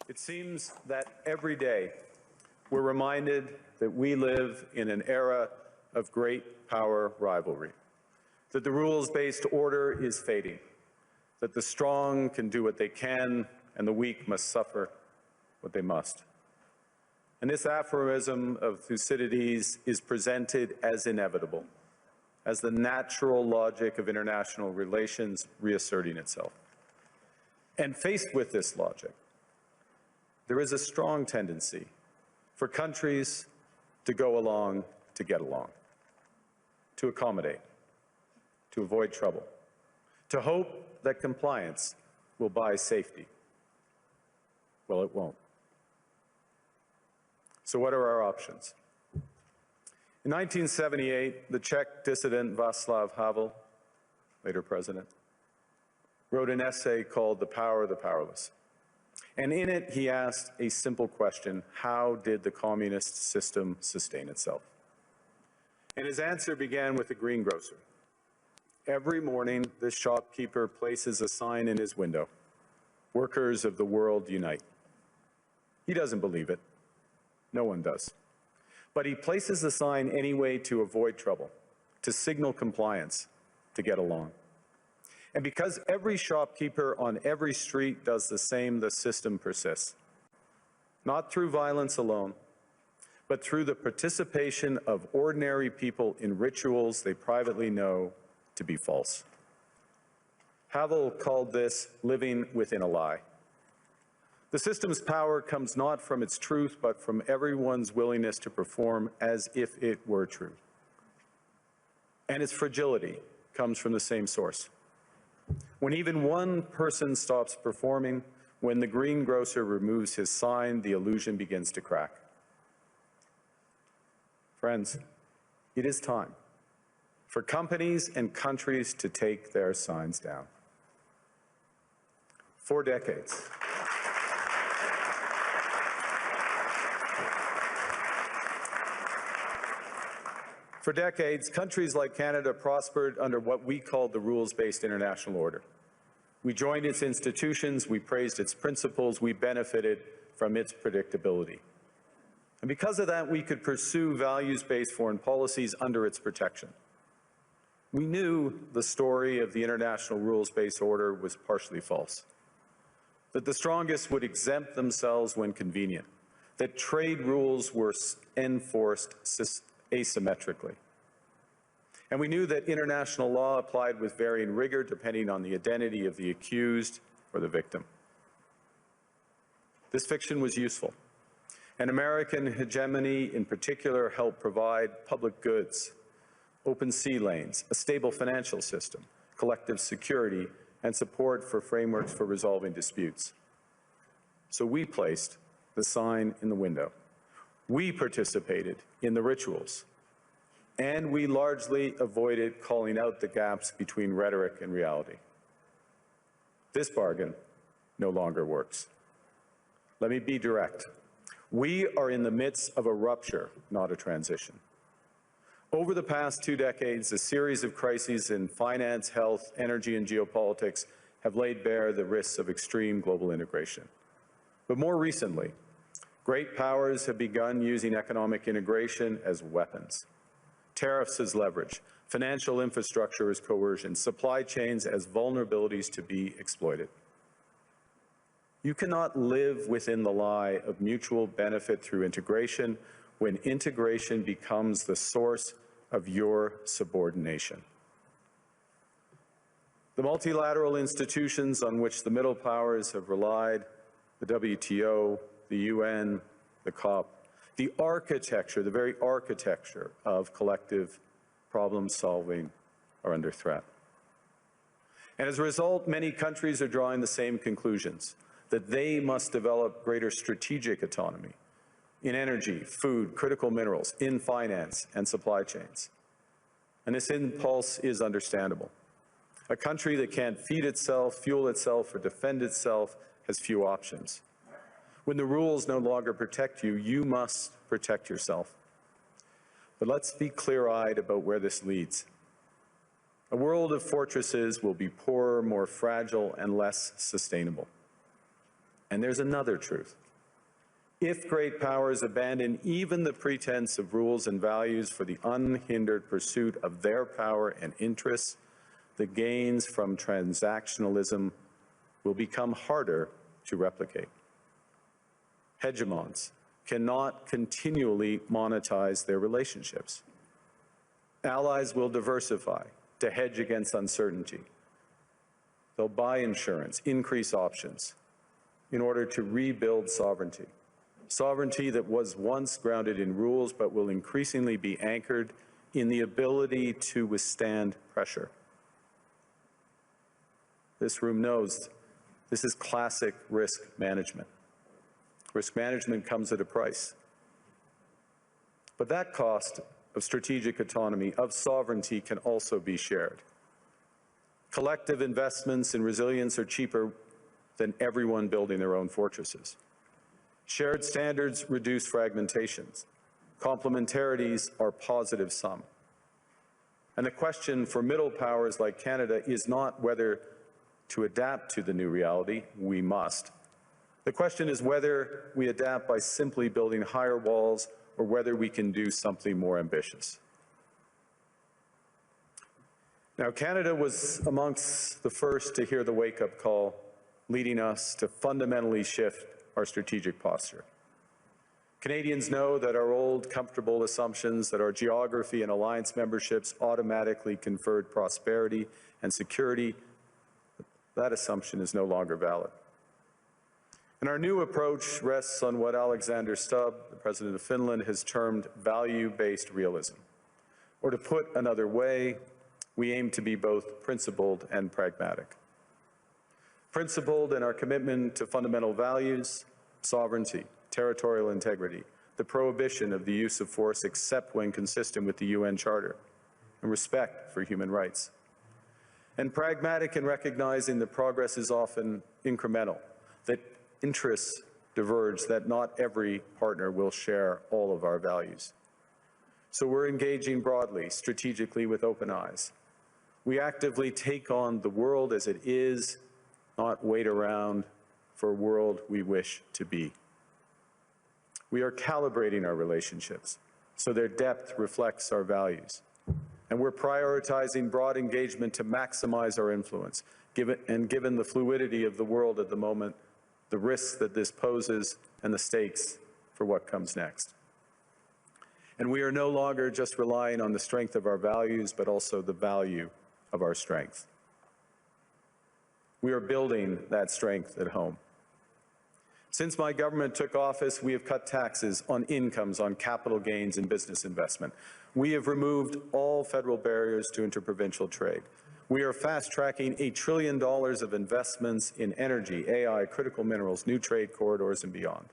It seems that every day we're reminded that we live in an era of great power rivalry, that the rules-based order is fading, that the strong can do what they can and the weak must suffer what they must. And this aphorism of Thucydides is presented as inevitable, as the natural logic of international relations reasserting itself. And faced with this logic, there is a strong tendency for countries to go along to get along, to accommodate, to avoid trouble, to hope that compliance will buy safety. Well, it won't. So what are our options? In 1978, the Czech dissident Václav Havel, later president, wrote an essay called The Power of the Powerless. And in it, he asked a simple question: how did the communist system sustain itself? And his answer began with the greengrocer. Every morning, the shopkeeper places a sign in his window: "Workers of the world unite." He doesn't believe it. No one does. But he places the sign anyway to avoid trouble, to signal compliance, to get along. And because every shopkeeper on every street does the same, the system persists. Not through violence alone, but through the participation of ordinary people in rituals they privately know to be false. Havel called this living within a lie. The system's power comes not from its truth, but from everyone's willingness to perform as if it were true. And its fragility comes from the same source. When even one person stops performing, when the greengrocer removes his sign, the illusion begins to crack. Friends, it is time for companies and countries to take their signs down. For decades, countries like Canada prospered under what we called the rules-based international order. We joined its institutions, we praised its principles, we benefited from its predictability. And because of that, we could pursue values-based foreign policies under its protection. We knew the story of the international rules-based order was partially false, that the strongest would exempt themselves when convenient, that trade rules were enforced asymmetrically. And we knew that international law applied with varying rigor depending on the identity of the accused or the victim. This fiction was useful. And American hegemony in particular helped provide public goods, open sea lanes, a stable financial system, collective security, and support for frameworks for resolving disputes. So we placed the sign in the window. We participated in the rituals. And we largely avoided calling out the gaps between rhetoric and reality. This bargain no longer works. Let me be direct. We are in the midst of a rupture, not a transition. Over the past 2 decades, a series of crises in finance, health, energy, and geopolitics have laid bare the risks of extreme global integration. But more recently, great powers have begun using economic integration as weapons. Tariffs as leverage, financial infrastructure as coercion, supply chains as vulnerabilities to be exploited. You cannot live within the lie of mutual benefit through integration when integration becomes the source of your subordination. The multilateral institutions on which the middle powers have relied, the WTO, the UN, the COP, the architecture, the very architecture of collective problem solving are under threat. And as a result, many countries are drawing the same conclusions, that they must develop greater strategic autonomy in energy, food, critical minerals, in finance and supply chains. And this impulse is understandable. A country that can't feed itself, fuel itself, or defend itself has few options. When the rules no longer protect you, you must protect yourself. But let's be clear-eyed about where this leads. A world of fortresses will be poorer, more fragile, and less sustainable. And there's another truth. If great powers abandon even the pretense of rules and values for the unhindered pursuit of their power and interests, the gains from transactionalism will become harder to replicate. Hegemons cannot continually monetize their relationships. Allies will diversify to hedge against uncertainty. They'll buy insurance, increase options in order to rebuild sovereignty. Sovereignty that was once grounded in rules but will increasingly be anchored in the ability to withstand pressure. This room knows this is classic risk management. Risk management comes at a price. But that cost of strategic autonomy, of sovereignty, can also be shared. Collective investments in resilience are cheaper than everyone building their own fortresses. Shared standards reduce fragmentations. Complementarities are positive sum. And the question for middle powers like Canada is not whether to adapt to the new reality. We must. The question is whether we adapt by simply building higher walls or whether we can do something more ambitious. Now, Canada was amongst the first to hear the wake-up call, leading us to fundamentally shift our strategic posture. Canadians know that our old, comfortable assumptions that our geography and alliance memberships automatically conferred prosperity and security, that assumption is no longer valid. And our new approach rests on what Alexander Stubb, the President of Finland, has termed value-based realism. Or to put another way, we aim to be both principled and pragmatic. Principled in our commitment to fundamental values, sovereignty, territorial integrity, the prohibition of the use of force except when consistent with the UN Charter, and respect for human rights. And pragmatic in recognizing that progress is often incremental, that interests diverge, that not every partner will share all of our values. So we're engaging broadly, strategically, with open eyes. We actively take on the world as it is, not wait around for a world we wish to be. We are calibrating our relationships so their depth reflects our values. And we're prioritizing broad engagement to maximize our influence, given the fluidity of the world at the moment, the risks that this poses, and the stakes for what comes next. And we are no longer just relying on the strength of our values, but also the value of our strength. We are building that strength at home. Since my government took office, we have cut taxes on incomes, on capital gains, and business investment. We have removed all federal barriers to interprovincial trade. We are fast-tracking $1 trillion of investments in energy, AI, critical minerals, new trade corridors, and beyond.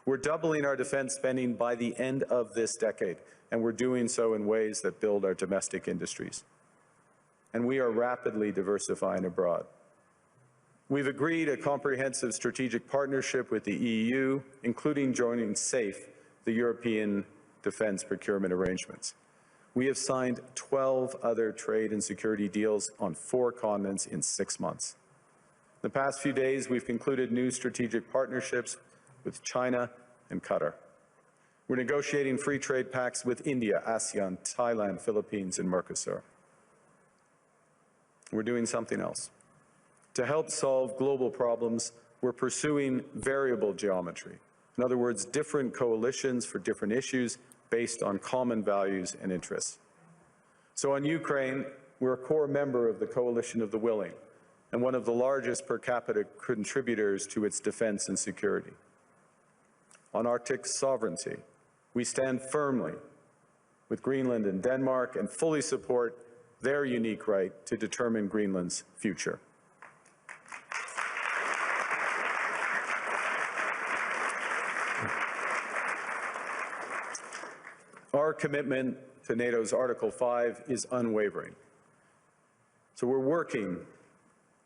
We're doubling our defense spending by the end of this decade, and we're doing so in ways that build our domestic industries. And we are rapidly diversifying abroad. We've agreed a comprehensive strategic partnership with the EU, including joining SAFE, the European Defence Procurement Arrangements. We have signed 12 other trade and security deals on 4 continents in 6 months. In the past few days, we've concluded new strategic partnerships with China and Qatar. We're negotiating free trade pacts with India, ASEAN, Thailand, Philippines, and Mercosur. We're doing something else. To help solve global problems, we're pursuing variable geometry. In other words, different coalitions for different issues based on common values and interests. So on Ukraine, we're a core member of the Coalition of the Willing and one of the largest per capita contributors to its defense and security. On Arctic sovereignty, we stand firmly with Greenland and Denmark and fully support their unique right to determine Greenland's future. Our commitment to NATO's Article 5 is unwavering. So we're working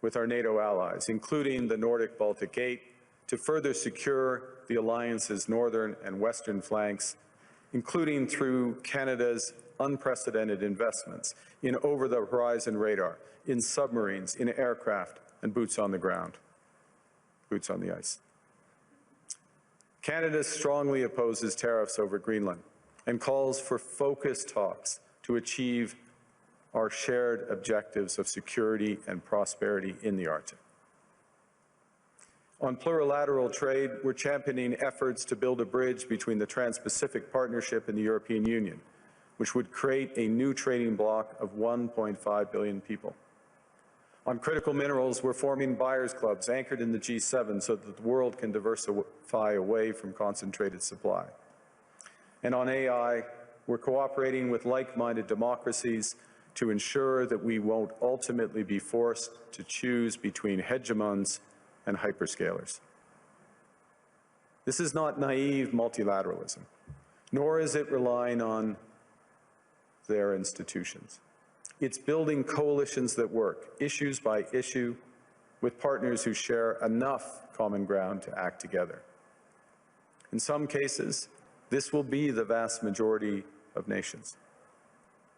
with our NATO allies, including the Nordic-Baltic Gate, to further secure the alliance's northern and western flanks, including through Canada's unprecedented investments in over-the-horizon radar, in submarines, in aircraft, and boots on the ground, boots on the ice. Canada strongly opposes tariffs over Greenland and calls for focused talks to achieve our shared objectives of security and prosperity in the Arctic. On plurilateral trade, we're championing efforts to build a bridge between the Trans-Pacific Partnership and the European Union, which would create a new trading bloc of 1.5 billion people. On critical minerals, we're forming buyers' clubs anchored in the G7 so that the world can diversify away from concentrated supply. And on AI, we're cooperating with like-minded democracies to ensure that we won't ultimately be forced to choose between hegemons and hyperscalers. This is not naive multilateralism, nor is it relying on their institutions. It's building coalitions that work, issues by issue, with partners who share enough common ground to act together. In some cases, this will be the vast majority of nations.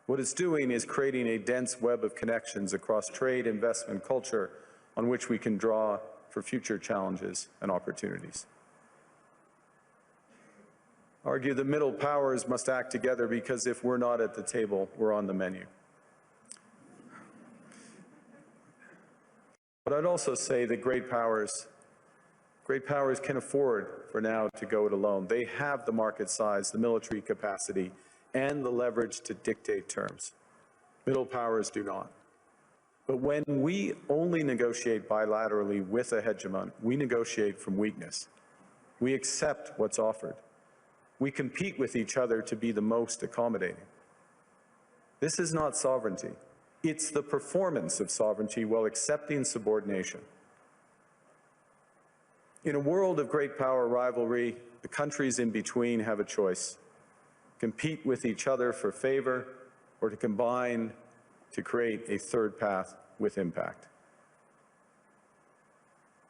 What it's doing is creating a dense web of connections across trade, investment, culture, on which we can draw for future challenges and opportunities. Argue the middle powers must act together because if we're not at the table, we're on the menu. But I'd also say that great powers can afford for now to go it alone. They have the market size, the military capacity, and the leverage to dictate terms. Middle powers do not. But when we only negotiate bilaterally with a hegemon, we negotiate from weakness. We accept what's offered. We compete with each other to be the most accommodating. This is not sovereignty. It's the performance of sovereignty while accepting subordination. In a world of great power rivalry, the countries in between have a choice: compete with each other for favor, or to combine to create a third path with impact.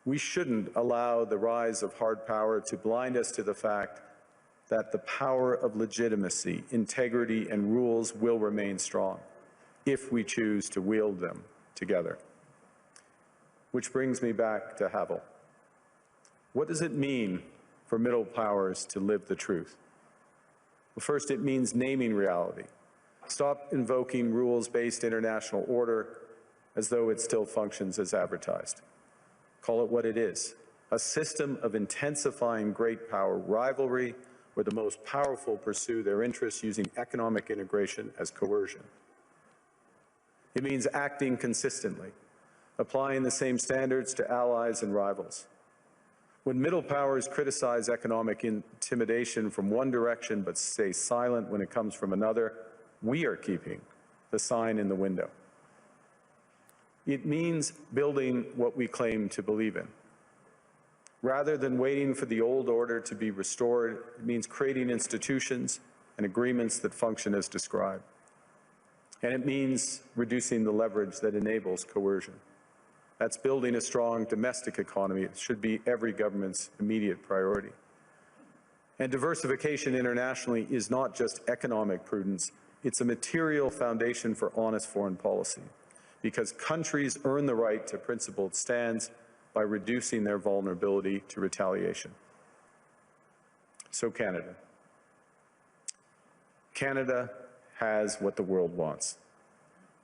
We shouldn't allow the rise of hard power to blind us to the fact that the power of legitimacy, integrity, and rules will remain strong if we choose to wield them together. Which brings me back to Havel. What does it mean for middle powers to live the truth? Well, first, it means naming reality. Stop invoking rules-based international order as though it still functions as advertised. Call it what it is: a system of intensifying great power rivalry where the most powerful pursue their interests using economic integration as coercion. It means acting consistently, applying the same standards to allies and rivals. When middle powers criticize economic intimidation from one direction but stay silent when it comes from another, we are keeping the sign in the window. It means building what we claim to believe in. Rather than waiting for the old order to be restored, it means creating institutions and agreements that function as described. And it means reducing the leverage that enables coercion. That's building a strong domestic economy. It should be every government's immediate priority. And diversification internationally is not just economic prudence, it's a material foundation for honest foreign policy, because countries earn the right to principled stands by reducing their vulnerability to retaliation. So Canada. Canada has what the world wants.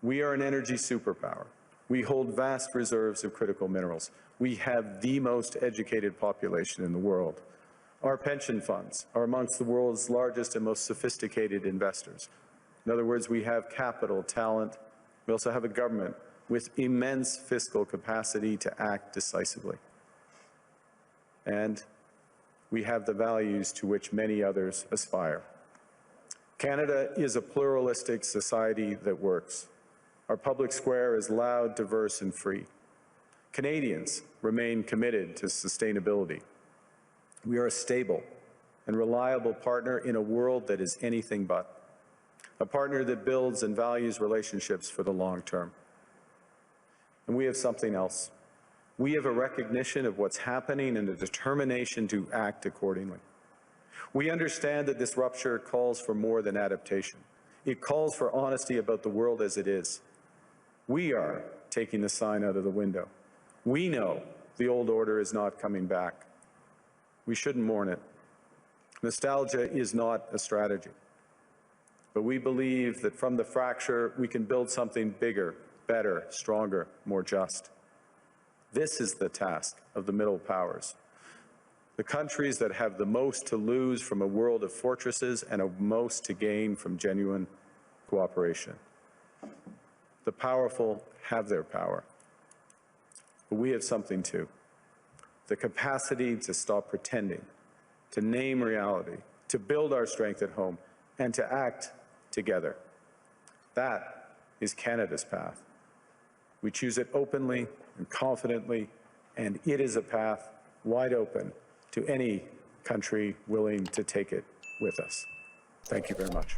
We are an energy superpower. We hold vast reserves of critical minerals. We have the most educated population in the world. Our pension funds are amongst the world's largest and most sophisticated investors. In other words, we have capital, talent. We also have a government with immense fiscal capacity to act decisively. And we have the values to which many others aspire. Canada is a pluralistic society that works. Our public square is loud, diverse, and free. Canadians remain committed to sustainability. We are a stable and reliable partner in a world that is anything but. A partner that builds and values relationships for the long term. And we have something else. We have a recognition of what's happening and a determination to act accordingly. We understand that this rupture calls for more than adaptation. It calls for honesty about the world as it is. We are taking the sign out of the window. We know the old order is not coming back. We shouldn't mourn it. Nostalgia is not a strategy, but we believe that from the fracture, we can build something bigger, better, stronger, more just. This is the task of the middle powers. The countries that have the most to lose from a world of fortresses and a most to gain from genuine cooperation. The powerful have their power, but we have something too. The capacity to stop pretending, to name reality, to build our strength at home, and to act together. That is Canada's path. We choose it openly and confidently, and it is a path wide open to any country willing to take it with us. Thank you very much.